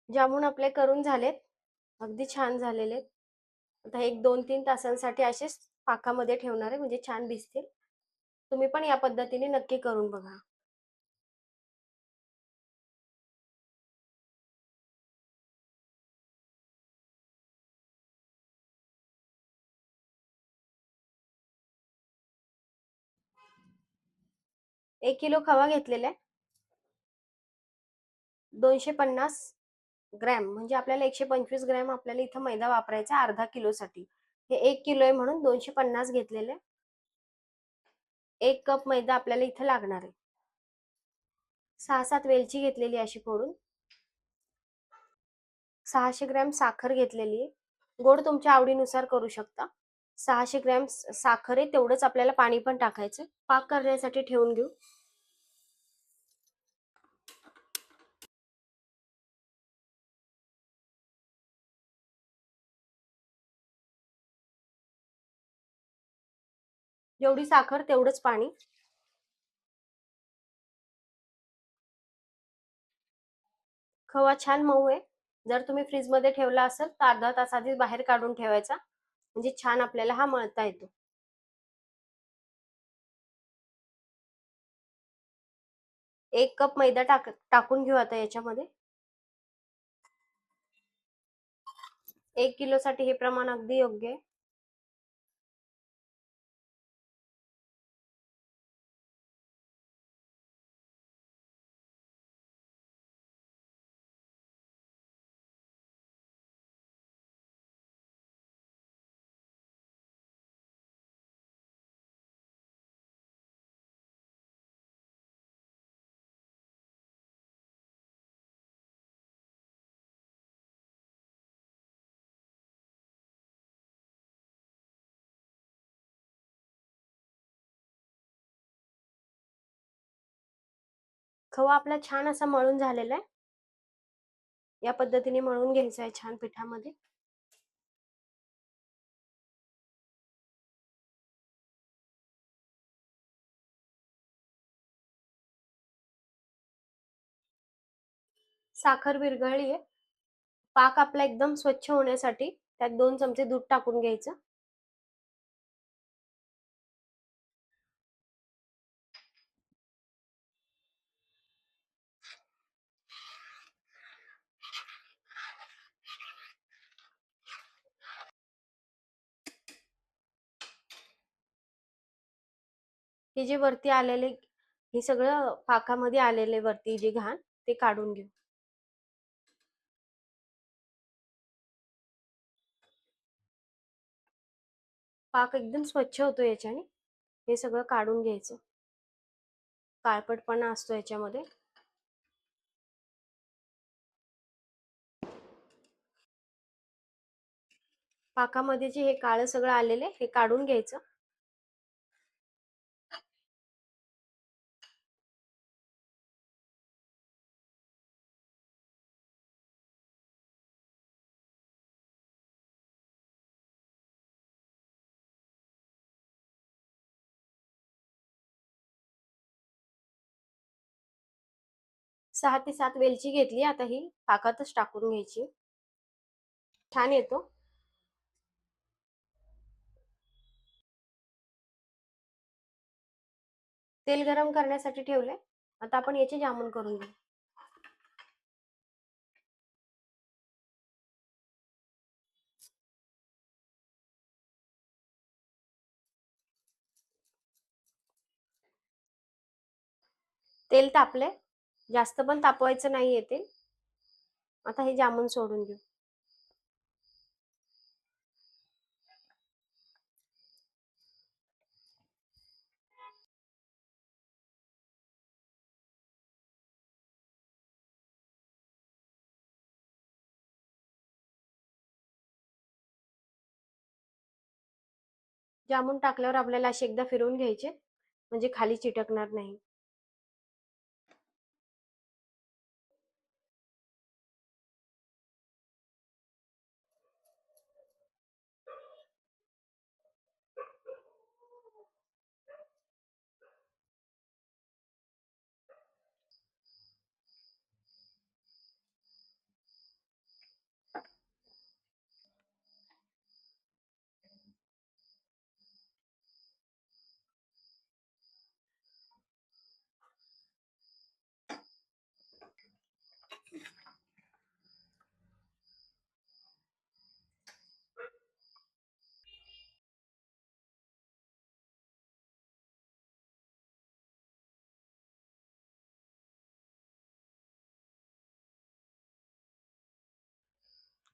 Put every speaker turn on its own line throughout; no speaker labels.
जामून आपले करून झालेत. अगदी छान झालेले आहेत. आता 1-2-3 तासांसाठी असेच पाकामध्ये ठेवणार आहे, म्हणजे छान भिजतील. तुम्ही पण या पद्धतीने नक्की करून बघा. 1 किलो खवा घेतलेला आहे. 250 ग्रॅम म्हणजे आपल्याला 125 ग्रॅम आपल्याला इथं मैदा वापरायचा अर्धा किलोसाठी. हे 1 किलो आहे म्हणून 250 घेतलेले. 1 कप मैदा आपल्याला इथं लागणार आहे. 6-7 वेलची घेतलेली अशी फोडून. 600 ग्रॅम साखर घेतलेली आहे. गोड तुमच्या आवडीनुसार करू शकता. 600 ग्रॅम साखर आहे, तेवढंच आपल्याला पाणी पण टाकायचं. पाक करण्यासाठी ठेवून घेऊ. जेवढी साखर तेवढंच पाणी. खवा छान मऊ आहे. जर तुम्ही फ्रीज मध्ये ठेवला असेल तर अर्धा तास आधी बाहेर काढून ठेवायचा, म्हणजे छान आपल्याला हा मळता येतो. 1 कप मैदा टाकून घेऊ आता याच्यामध्ये. 1 किलो साठी हे प्रमाण अगदी योग्य आहे. खवा आपला छान असा मळून झालेला आहे. या पद्धतीने मळून घ्यायचा आहे छान पिठामध्ये. साखर विरघळली आहे. पाक आपला एकदम स्वच्छ होण्यासाठी त्यात 2 चमचे दूध टाकून घ्यायचं. हे जे वरती आलेले, हे सगळं पाकामध्ये आलेले वरती जे घाण, ते काढून घेऊ. पाक एकदम स्वच्छ होतो याच्याने. हे सगळं काढून घ्यायचं. काळपटपणा असतो याच्यामध्ये. पाकामध्ये जे हे काळं सगळं आलेले हे काढून घ्यायचं. सहा ते सात वेलची घेतली, आता ही पाकातच टाकून घ्यायची. छान येतो. तेल गरम करण्यासाठी ठेवले. आता आपण याचे जामून करून घेऊ. तेल तापले, जास्त पण तापवायचं नाहीये तेल. आता हे जामून सोडून घेऊ. जामून टाकल्यावर आपल्याला असे एकदा फिरवून घ्यायचे, म्हणजे खाली चिटकणार नाही.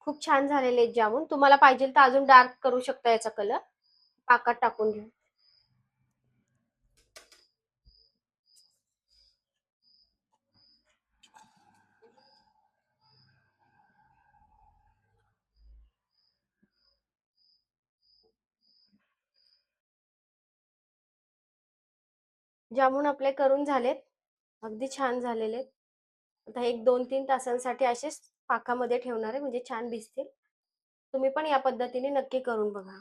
खूप छान झालेले आहेत जामून. तुम्हाला पाहिजे तर अजून डार्क करू शकता याचा कलर. पाकात टाकून घेऊ. जामून आपले करून झालेत. अगदी छान झालेले आहेत. आता एक 2-3 तासांसाठी असेच पाकामध्ये ठेवणार आहे म्हणजे छान भिजतील. तुम्ही पण या पद्धतीने नक्की करून बघा.